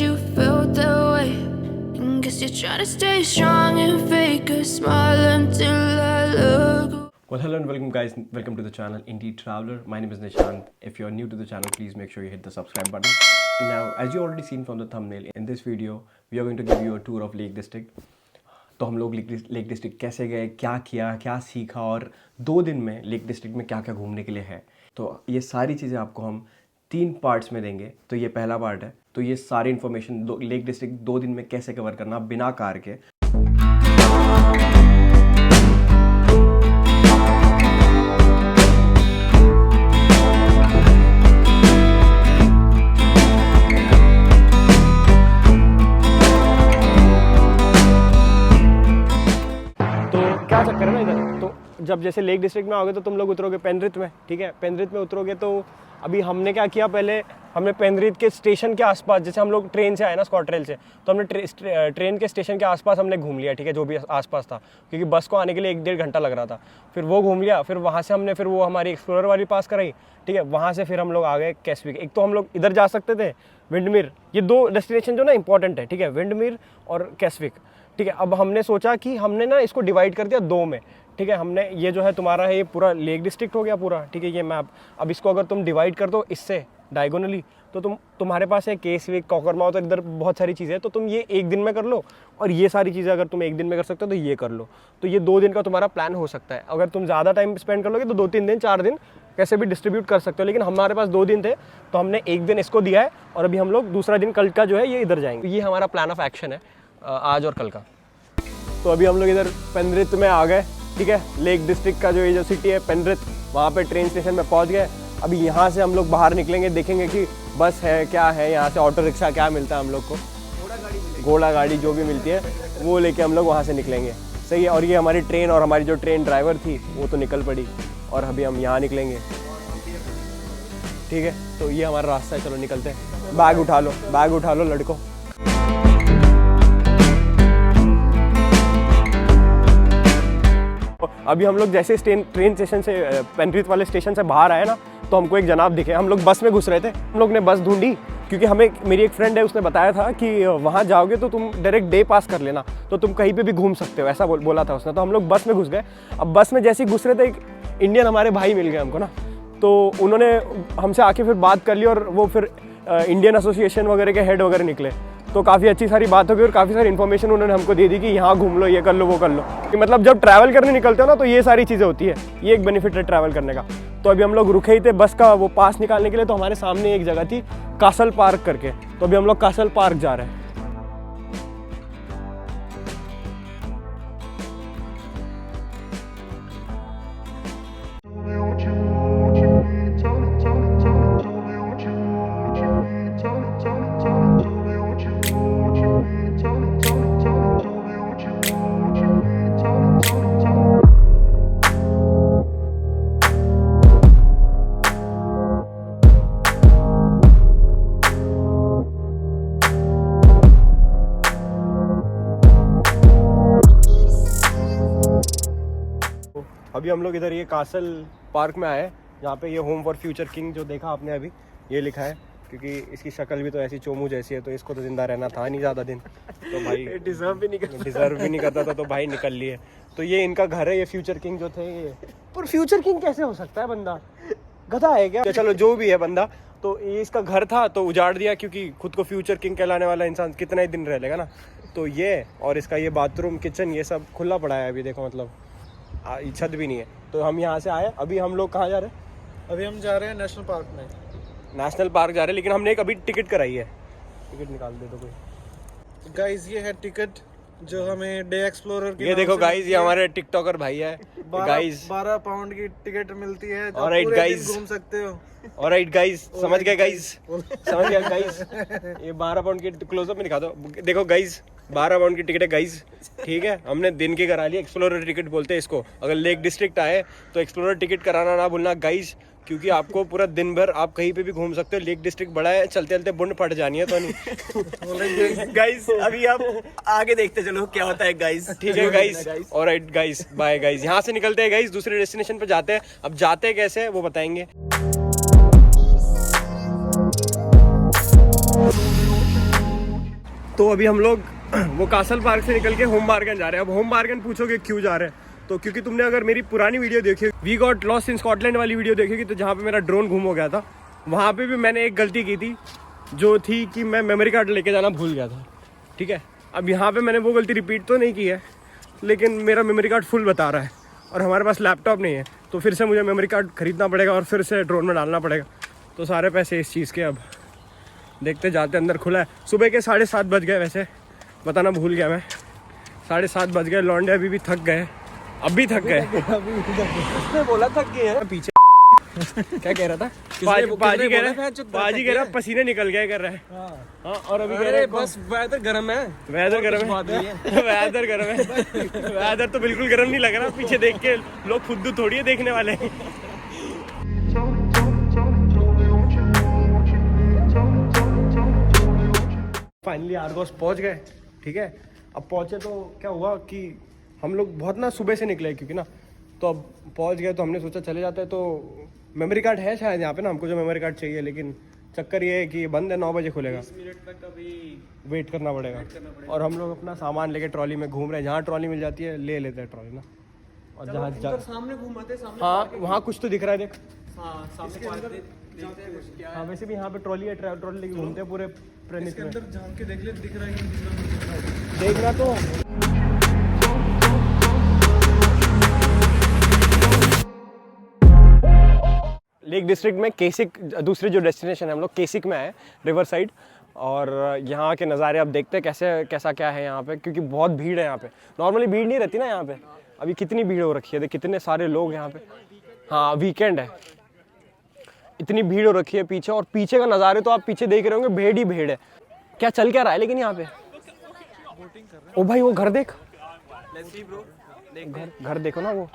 you felt that way. And guess you're trying to stay strong and fake a smile until I look. Well, hello and welcome guys, welcome to the channel Indie Traveler. My name is Nishant. If you're new to the channel, please make sure you hit the subscribe button. Now, as you already seen from the thumbnail, in this video, we are going to give you a tour of Lake District. तो हम लोग lake district कैसे गए, क्या किया, क्या सीखा और 2 दिन में लेक डिस्ट्रिक्ट में क्या क्या घूमने के लिए है, तो ये सारी चीज़ें आपको हम 3 पार्ट्स में देंगे. तो ये पहला पार्ट है. तो ये सारी इन्फॉर्मेशन लेक डिस्ट्रिक्ट 2 दिन में कैसे कवर करना बिना कार के. क्या चक्कर है ना इधर, तो जब जैसे लेक डिस्ट्रिक्ट में आओगे तो तुम लोग उतरोगे पेनरिथ में, ठीक है. पेनरिथ में उतरोगे तो अभी हमने क्या किया, पहले हमने पेनरिथ के स्टेशन के आसपास, जैसे हम लोग ट्रेन से आए ना स्कॉटरेल से, तो हमने ट्रेन के स्टेशन के आसपास हमने घूम लिया, ठीक है, जो भी आसपास था, क्योंकि बस को आने के लिए 1-1.5 घंटा लग रहा था. फिर वो घूम लिया, फिर वहाँ से हमने फिर वो हमारी एक्सप्लोरर वाली पास कराई, ठीक है. वहाँ से फिर हम लोग आ गए कैस्विक. एक तो हम लोग इधर जा सकते थे विंडमिर, ये 2 डेस्टिनेशन जो ना इंपॉर्टेंट है, ठीक है, विंडमिर और कैस्विक, ठीक है. अब हमने सोचा कि हमने ना इसको डिवाइड कर दिया 2 में, ठीक है. हमने ये जो है तुम्हारा है, ये पूरा लेक डिस्ट्रिक्ट हो गया पूरा, ठीक है, ये मैप. अब इसको अगर तुम डिवाइड कर दो इससे डायगोनली, तो तुम्हारे पास है केसविक, कॉकरमाउथ और इधर बहुत सारी चीज़ें हैं. तो तुम ये 1 दिन में कर लो, और ये सारी चीज़ें अगर तुम 1 दिन में कर सकते हो तो ये कर लो. तो ये 2 दिन का तुम्हारा प्लान हो सकता है. अगर तुम ज़्यादा टाइम स्पेंड कर लोगे तो 2-3 दिन 4 दिन कैसे भी डिस्ट्रीब्यूट कर सकते हो. लेकिन हमारे पास 2 दिन थे, तो हमने 1 दिन इसको दिया है, और अभी हम लोग दूसरा दिन कल का जो है ये इधर जाएंगे. ये हमारा प्लान ऑफ एक्शन है आज और कल का. तो अभी हम लोग इधर पेनरिथ में आ गए, ठीक है. लेक डिस्ट्रिक्ट का जो ये जो सिटी है पेनरिथ, वहाँ पे ट्रेन स्टेशन में पहुँच गए. अभी यहाँ से हम लोग बाहर निकलेंगे, देखेंगे कि बस है क्या है, यहाँ से ऑटो रिक्शा क्या मिलता है हम लोग को, घोड़ा गाड़ी जो भी मिलती है वो लेके हम लोग वहाँ से निकलेंगे. सही है. और ये हमारी ट्रेन और हमारी जो ट्रेन ड्राइवर थी वो तो निकल पड़ी, और अभी हम यहाँ निकलेंगे, ठीक है. तो ये हमारा रास्ता है, चलो निकलते हैं. बैग उठा लो लड़कों. अभी हम लोग जैसे ट्रेन स्टेशन से पेनरिथ वाले स्टेशन से बाहर आए ना, तो हमको एक जनाब दिखे. हम लोग बस में घुस रहे थे, हम लोग ने बस ढूंढी, क्योंकि हमें मेरी एक फ्रेंड है उसने बताया था कि वहाँ जाओगे तो तुम डायरेक्ट डे पास कर लेना, तो तुम कहीं पे भी घूम सकते हो, ऐसा बोला था उसने. तो हम लोग बस में घुस गए. अब बस में जैसे ही घुस रहे थे, एक इंडियन हमारे भाई मिल गए हमको ना, तो उन्होंने हमसे आके फिर बात कर ली, और वो फिर इंडियन एसोसिएशन वगैरह के हेड वगैरह निकले. तो काफ़ी अच्छी सारी बात हो गई, और काफ़ी सारी इन्फॉर्मेशन उन्होंने हमको दे दी कि यहाँ घूम लो, ये कर लो, वो कर लो. कि मतलब जब ट्रैवल करने निकलते हो ना, तो ये सारी चीज़ें होती है. ये एक बेनिफिट है ट्रैवल करने का. तो अभी हम लोग रुके ही थे बस का वो पास निकालने के लिए, तो हमारे सामने एक जगह थी कासल पार्क करके. तो अभी हम लोग कासल पार्क जा रहे हैं. अभी हम लोग इधर ये कासल पार्क में आए, जहाँ पे ये होम फॉर फ्यूचर किंग जो देखा आपने अभी ये लिखा है, क्योंकि इसकी शक्ल भी तो ऐसी चोमू जैसी है, तो इसको तो जिंदा रहना था नहीं ज़्यादा दिन, तो भाई डिज़र्व भी नहीं करता था, तो भाई निकल लिए. तो ये इनका घर है, ये फ्यूचर किंग जो थे ये. पर फ्यूचर किंग कैसे हो सकता है, बंदा गधा है क्या? चलो जो भी है बंदा, तो ये इसका घर था तो उजाड़ दिया, क्योंकि खुद को फ्यूचर किंग कहलाने वाला इंसान कितना ही दिन रह लेगा ना. तो ये और इसका ये बाथरूम, किचन, ये सब खुला पड़ा है अभी, देखो मतलब छत भी नहीं है. तो हम यहाँ से आए. अभी हम लोग कहाँ जा रहे हैं? अभी हम जा रहे हैं नेशनल पार्क में. नेशनल पार्क जा रहे हैं, लेकिन हमने एक अभी टिकट कराई है. टिकट निकाल दे दो कोई. गाइस ये है टिकट जो हमें डे एक्सप्लोरर की, ये देखो गाइस, ये हमारे टिकटॉकर भाई है. गाइस 12 पाउंड की टिकट मिलती है, जो ऑलराइट पूरे गाइस, दिन घूम सकते हो. ऑलराइट गाइस, समझ गए गाइस, समझ गए गाइस. ये 12 पाउंड की, क्लोजअप में दिखा दो. देखो गाइस 12 पाउंड की टिकट है गाइस, ठीक है. हमने दिन की करा ली, एक्सप्लोरर टिकट बोलते हैं इसको. अगर लेक डिस्ट्रिक्ट आए तो एक्सप्लोरर टिकट कराना ना भूलना गाइस, क्योंकि आपको पूरा दिन भर आप कहीं पे भी घूम सकते हो. लेक डिस्ट्रिक्ट बड़ा है, चलते चलते बुंड फट जानी है तो नहीं. गाइस अभी आप आगे देखते चलो क्या होता है गाइस, ठीक है guys. Alright guys, bye guys. यहाँ से निकलते हैं गाइस, दूसरे डेस्टिनेशन पे जाते हैं. अब जाते कैसे वो बताएंगे. तो अभी हम लोग वो कासल पार्क से निकल के होम बार्गन जा रहे हैं। अब होम बार्गन पूछोगे क्यों जा रहे हैं, तो क्योंकि तुमने अगर मेरी पुरानी वीडियो देखी, we got lost in Scotland वाली वीडियो देखी, तो जहाँ पे मेरा ड्रोन गुम हो गया था, वहाँ पे भी मैंने एक गलती की थी, जो थी कि मैं मेमोरी कार्ड लेके जाना भूल गया था। ठीक है, अब यहाँ पे मैंने वो गलती रिपीट तो नहीं की है, लेकिन मेरा मेमोरी कार्ड फुल बता रहा है और हमारे पास लैपटॉप नहीं है, तो फिर से मुझे मेमोरी कार्ड खरीदना पड़ेगा और फिर से ड्रोन में डालना पड़ेगा। तो सारे पैसे इस चीज़ के। अब देखते जाते, अंदर खुला है। सुबह के 7:30 बज गए, वैसे बताना भूल गया मैं, 7:30 बज गए। लौंडे अभी भी थक गए, अब भी थक गए। उसने बोला थक गए हैं पीछे क्या कह रहा था? पाजी कह रहा पसीने निकल गए कर रहा है। हाँ, और अभी कह रहे बस वेदर गर्म है, वेदर गर्म है। वेदर गर्म है। वेदर तो बिल्कुल गर्म नहीं लग रहा, पीछे देख के लोग फुद्दू थोड़ी है देखने वाले। फाइनली आर्गोस पहुंच गए। ठीक है, अब पहुंचे तो क्या हुआ कि हम लोग बहुत ना सुबह से निकले, क्योंकि ना तो अब पहुंच गए तो हमने सोचा चले जाते हैं। तो मेमोरी कार्ड है शायद यहाँ पे ना, हमको जो मेमोरी कार्ड चाहिए, लेकिन चक्कर ये है कि बंद है, 9 बजे खुलेगा। 20 मिनट तक अभी वेट करना पड़ेगा। और हम लोग अपना सामान लेके ट्रॉली में घूम रहे हैं, जहाँ ट्रॉली मिल जाती है ले लेते हैं ट्रॉली ना। और जहाँ सामने घूमाते सामने, हाँ वहाँ कुछ तो दिख रहा है, देख। हाँ सामने पार्क देखते हैं कुछ क्या हाँ वैसे भी यहाँ पे ट्रॉली है, ट्रॉली लेके घूमते हैं पूरे प्रेमिस में। अंदर झांक के देख ले, दिख रहा है कि नहीं दिख रहा है। देखना तो लेक डिस्ट्रिक्ट में केसिक, दूसरी जो डेस्टिनेशन है, हम लोग केसिक में है, रिवर साइड। और यहाँ के नज़ारे अब देखते हैं कैसा क्या है यहाँ पे, क्योंकि बहुत भीड़ है यहाँ पे। नॉर्मली भीड़ नहीं रहती ना यहाँ पे, अभी कितनी भीड़ हो रखी है, कितने सारे लोग यहाँ पे। हाँ वीकेंड है, इतनी भीड़ हो रखी है पीछे। और पीछे का नज़ारे तो आप पीछे देख रहे होंगे, भीड़ ही भीड़ है। क्या चल क्या रहा है लेकिन यहाँ पे? ओ भाई वो घर देख, घर देखो ना, वो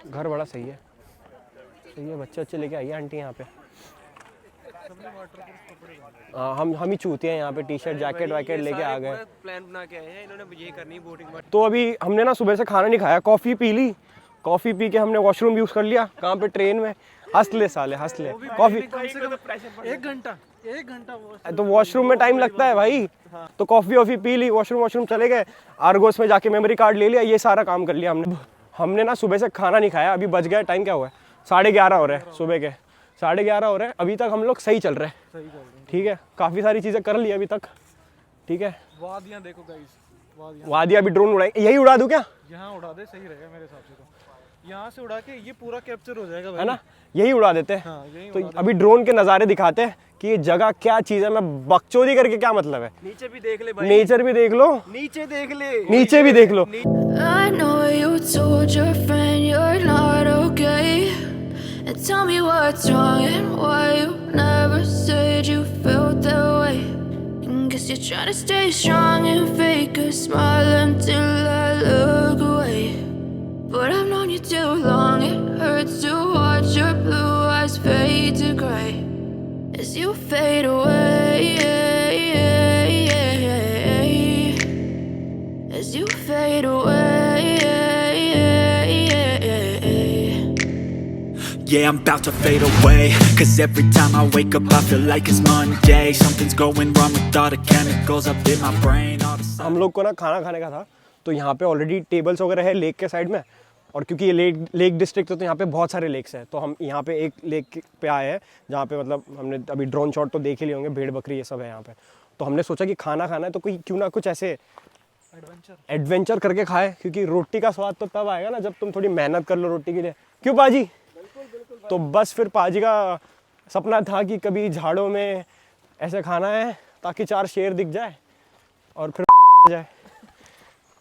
घर बड़ा सही है, सही है। बच्चे लेके आइए आंटी यहाँ पे। हम ही चूतिए हैं यहाँ पे, टी शर्ट जैकेट वैकेट लेके आ गए। प्लान बना के आए हैं, इन्होंने ये करनी बोटिंग। तो अभी हमने ना सुबह से खाना नहीं खाया, कॉफ़ी पी ली। कॉफ़ी पी के हमने वॉशरूम यूज़ कर लिया। कहाँ पे? ट्रेन में। हंस ले साले, हंस ले। कॉफ़ी 1 घंटा तो वॉशरूम में टाइम लगता है भाई। तो कॉफ़ी वॉफ़ी पी ली, वॉशरूम चले गए, आर्गोस में जाके मेमोरी कार्ड ले लिया, ये सारा काम कर लिया हमने ना सुबह से खाना नहीं खाया। अभी बज गया, टाइम क्या हुआ है? 11:30 हो रहे हैं, सुबह के 11:30 हो रहे हैं। अभी तक हम लोग सही चल रहे हैं, ठीक है। काफ़ी सारी चीज़ें कर ली अभी तक, ठीक है। वादियां देखो गाइस, वादियां अभी ड्रोन उड़ाएंगे, यही उड़ा दूं क्या? यहाँ उड़ा दे, सही रहेगा मेरे हिसाब से। तो यहाँ से उड़ा के ये पूरा कैप्चर हो जाएगा भाई, है ना, यही उड़ा देते हैं। हाँ, यही तो अभी ड्रोन के नज़ारे दिखाते हैं कि ये जगह क्या चीज़ है। मैं बकचोदी करके क्या मतलब है? नीचे भी देख ले भाई, नेचर भी देख लो, नीचे देख ले, नीचे भी देख लो। I know you told your friend you're not okay. And tell me what's wrong and why you never said you felt that way. And guess you're trying to stay strong and fake a smile until I look away. But I've known you too long, it hurts to watch your blue eyes fade to grey as you fade away, as you fade away. Yeah, I'm about to fade away. Cause every time I wake up I feel like it's Monday. Something's going wrong with all the chemicals up in my brain. All the हम लोग को ना खाना खाने का था, तो यहाँ पे ऑलरेडी टेबल्स वगैरह है लेक के साइड में। और क्योंकि ये लेक डिस्ट्रिक्ट है तो यहाँ पे बहुत सारे लेक्स हैं। तो हम यहाँ पे एक लेक पे आए हैं जहाँ पे मतलब हमने अभी ड्रोन शॉट तो देख ही लिए होंगे, भेड़ बकरी ये सब है यहाँ पे। तो हमने सोचा कि खाना खाना है तो कोई क्यों ना कुछ ऐसे एडवेंचर करके खाए, क्योंकि रोटी का स्वाद तो तब आएगा ना जब तुम थोड़ी मेहनत कर लो रोटी के लिए, क्यों पाजी? तो बस फिर पाजी का सपना था कि कभी झाड़ों में ऐसे खाना है ताकि 4 शेर दिख जाए और फिर जाए,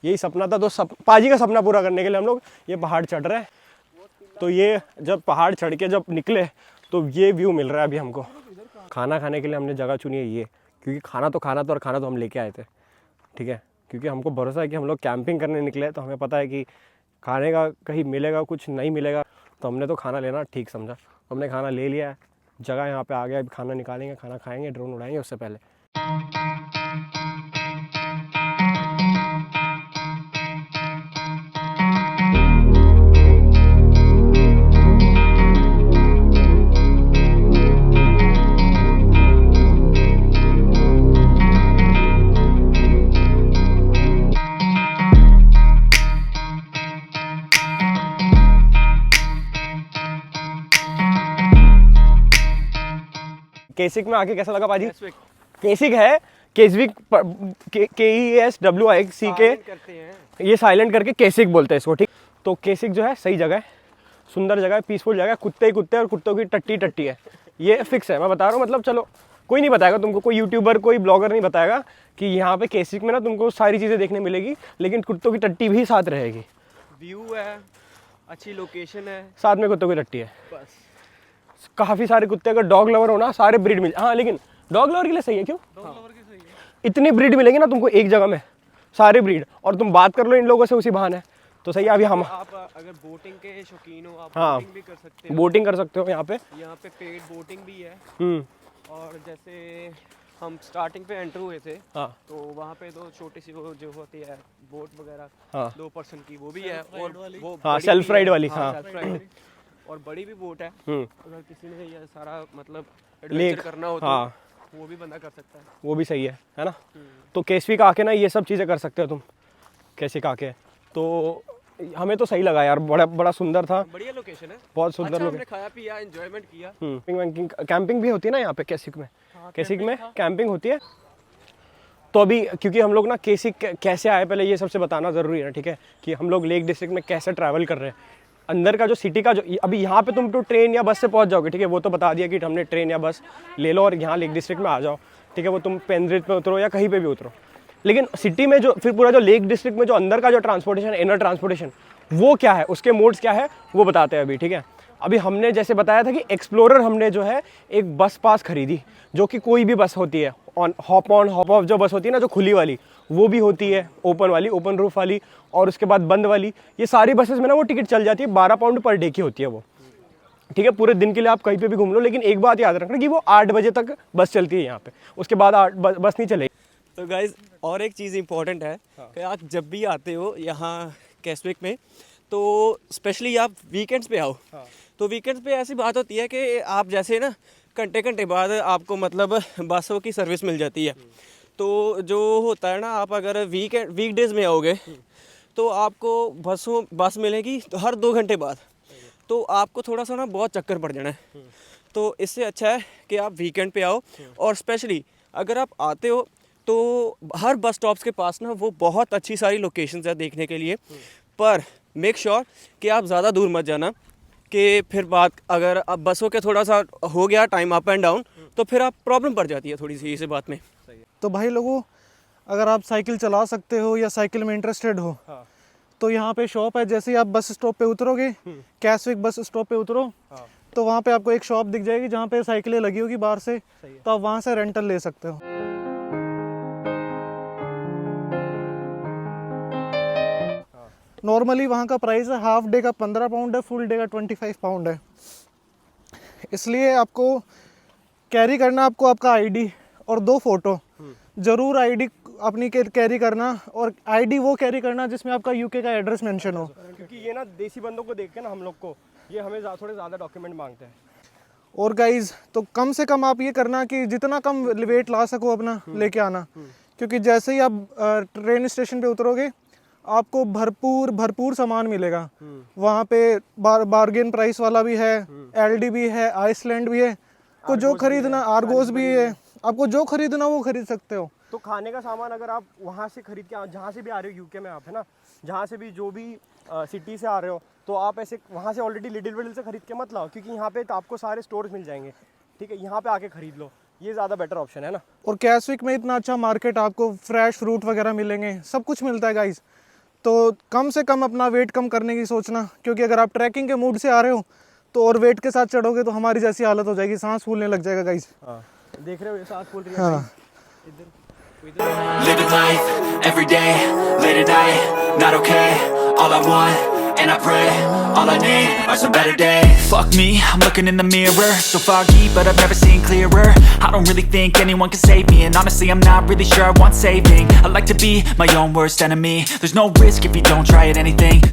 यही सपना था। तो पाजी का सपना पूरा करने के लिए हम लोग ये पहाड़ चढ़ रहे हैं। तो ये जब पहाड़ चढ़ के जब निकले तो ये व्यू मिल रहा है अभी हमको। खाना खाने के लिए हमने जगह चुनी है ये, क्योंकि खाना तो और खाना तो हम लेके आए थे, ठीक है। क्योंकि हमको भरोसा है कि हम लोग कैंपिंग करने निकले, तो हमें पता है कि खाने का कहीं मिलेगा कुछ नहीं मिलेगा, तो हमने तो खाना लेना ठीक समझा। हमने खाना ले लिया है, जगह यहाँ पे आ गया, अभी खाना निकालेंगे, खाना खाएंगे, ड्रोन उड़ाएंगे उससे पहले। केसिक में आके कैसा लगा पाजी? केसिक है, केसविक, KESWIC के करते हैं, ये साइलेंट करके केसिक बोलते हैं इसको, ठीक। तो केसिक जो है सही जगह है, सुंदर जगह है, पीसफुल जगह है, कुत्ते ही कुत्ते और कुत्तों की टट्टी टट्टी है, ये फिक्स है, मैं बता रहा हूँ। मतलब चलो कोई नहीं बताएगा तुमको, कोई यूट्यूबर कोई ब्लॉगर नहीं बताएगा कि यहाँ पे केसिक में ना तुमको सारी चीज़ें देखने मिलेगी, लेकिन कुत्तों की टट्टी भी साथ रहेगी। व्यू है, अच्छी लोकेशन है, साथ में कुत्तों की टट्टी है, बस। काफ़ी सारे कुत्ते, अगर डॉग लवर हो ना सारे ब्रीड मिल, हाँ लेकिन डॉग लवर के लिए सही है, क्यों? इतनी ब्रीड मिलेगी ना तुमको एक जगह में, सारे ब्रीड, और तुम बात कर लो इन लोगों से उसी बहाने, तो सही है। अभी हम आप अगर बोटिंग के शौकीन हो, आप हाँ, बोटिंग भी कर सकते हो। बोटिंग कर सकते हो यहाँ पे। यहाँ पे पेड बोटिंग भी है। हम्म, और जैसे हम स्टार्टिंग पे एंटर हुए थे, हाँ तो वहाँ पे दो छोटी सी वो जो होती है बोट वगैरह, हाँ 2 पर्सन की, वो भी है। और वो हाँ, बड़ी सेल्फ भी राइड है। वाली, हाँ, हाँ। Self ride. और बड़ी भी बोट है, हम्म, अगर किसी ने ये सारा मतलब लेक, एडवेंचर करना हो तो हाँ वो भी बंदा कर सकता है। वो भी सही है ना। तो केसविक आके ना ये सब चीज़ें कर सकते हो तुम, केसिक आके। तो हमें तो सही लगा यार, बड़ा बड़ा सुंदर था, बढ़िया लोकेशन है, बहुत सुंदर अच्छा, लोग। हमने खाया पिया, एंजॉयमेंट किया। कैंपिंग भी होती है ना यहाँ पे केसिक में, केसिक में कैंपिंग होती है। तो अभी क्योंकि हम लोग ना केसिक कैसे आए पहले ये सबसे बताना ज़रूरी है ना, ठीक है, कि हम लोग लेक डिस्ट्रिक्ट में कैसे ट्रैवल कर रहे हैं। अंदर का जो सिटी का जो अभी यहाँ पे तुम तो ट्रेन या बस से पहुँच जाओगे, ठीक है, वो तो बता दिया कि हमने ट्रेन या बस ले लो और यहाँ लेक डिस्ट्रिक्ट में आ जाओ, ठीक है, वो तुम पेनरिथ में उतरो या कहीं पे भी उतरो। लेकिन सिटी में जो फिर पूरा जो लेक डिस्ट्रिक्ट में जो अंदर का जो ट्रांसपोर्टेशन, इनर ट्रांसपोर्टेशन, वो क्या है, उसके मोड्स क्या है वो बताते हैं अभी, ठीक है। अभी हमने जैसे बताया था कि एक्सप्लोरर हमने जो है एक बस पास खरीदी, जो कि कोई भी बस होती है, ऑन हॉप ऑफ जो बस होती है ना, जो खुली वाली वो भी होती है, ओपन वाली, ओपन रूफ वाली, और उसके बाद बंद वाली, ये सारी बसेस में ना वो टिकट चल जाती है, 12 पाउंड पर डे की होती है वो, ठीक है। पूरे दिन के लिए आप कहीं पे भी घूम लो, लेकिन एक बात याद रखना कि वो 8 बजे तक बस चलती है यहाँ पे, उसके बाद बस नहीं चलेगी। तो गाइज और एक चीज़ इंपॉर्टेंट है कि आप जब भी आते हो यहाँ केसविक में, तो स्पेशली आप वीकेंड्स पे आओ। तो वीकेंड्स पे ऐसी बात होती है कि आप जैसे ना घंटे बाद आपको मतलब बसों की सर्विस मिल जाती है। तो जो होता है ना, आप अगर वीकडेज में आओगे तो आपको बस मिलेगी तो हर 2 घंटे बाद, तो आपको थोड़ा सा ना बहुत चक्कर पड़ जाना है। तो इससे अच्छा है कि आप वीकेंड पे आओ, और स्पेशली अगर आप आते हो तो हर बस स्टॉप्स के पास ना वो बहुत अच्छी सारी लोकेशंस है देखने के लिए, पर मेक श्योर कि आप ज़्यादा दूर मत जाना, कि फिर बात अगर अब बसों के थोड़ा सा हो गया टाइम अप एंड डाउन, तो फिर आप प्रॉब्लम पड़ जाती है थोड़ी सी इस बात में। तो भाई लोगों, अगर आप साइकिल चला सकते हो या साइकिल में इंटरेस्टेड हो, तो यहाँ पे शॉप है। जैसे ही आप बस स्टॉप पे उतरोगे, केसविक बस स्टॉप पे उतरो, तो वहाँ पे आपको एक शॉप दिख जाएगी जहाँ पे साइकिलें लगी होगी बाहर से, तो आप वहाँ से रेंटल ले सकते हो। नॉर्मली वहाँ का प्राइस है, हाफ डे का 15 पाउंड है, फुल डे का 25 पाउंड है। इसलिए आपको कैरी करना, आपको आपका आईडी और 2 फोटो ज़रूर आईडी अपनी कैरी करना, और आईडी वो कैरी करना जिसमें आपका यूके का एड्रेस मेंशन हो, क्योंकि ये ना देसी बंदों को देख के ना हम लोग को ये हमें थोड़े ज़्यादा डॉक्यूमेंट मांगते हैं। और गाइज तो कम से कम आप ये करना कि जितना कम वेट ला सको अपना लेके आना, क्योंकि जैसे ही आप ट्रेन स्टेशन पे उतरोगे आपको भरपूर सामान मिलेगा। वहाँ पे बार्गेन प्राइस वाला भी है, एलडी भी है, आइसलैंड भी है, को जो खरीदना, आर्गोस भी है, आपको जो खरीदना वो खरीद सकते हो। तो खाने का सामान अगर आप वहाँ से खरीद के जहाँ से भी आ रहे हो यूके में, आप है ना, जहाँ से भी जो भी सिटी से आ रहे हो, तो आप ऐसे वहाँ से ऑलरेडी लिटिल से खरीद के मत लाओ, क्योंकि यहाँ पे तो आपको सारे स्टोर्स मिल जाएंगे, ठीक है, यहाँ पे आके खरीद लो, ये ज़्यादा बेटर ऑप्शन है ना। और केसविक में इतना अच्छा मार्केट, आपको फ्रेश फ्रूट वगैरह मिलेंगे, सब कुछ मिलता है गाइज। तो कम से कम अपना वेट कम करने की सोचना, क्योंकि अगर आप ट्रैकिंग के मूड से आ रहे हो तो और वेट के साथ चढ़ोगे तो हमारी जैसी हालत हो जाएगी, सांस फूलने लग जाएगा गाइज। देख रहे हो ये सांस फूल रही है। हाँ, Living life, every day, late at night, not okay. All I want, and I pray, all I need are some better days. Fuck me, I'm looking in the mirror, so foggy, but I've never seen clearer. I don't really think anyone can save me, and honestly I'm not really sure I want saving. I like to be my own worst enemy, there's no risk if you don't try at anything.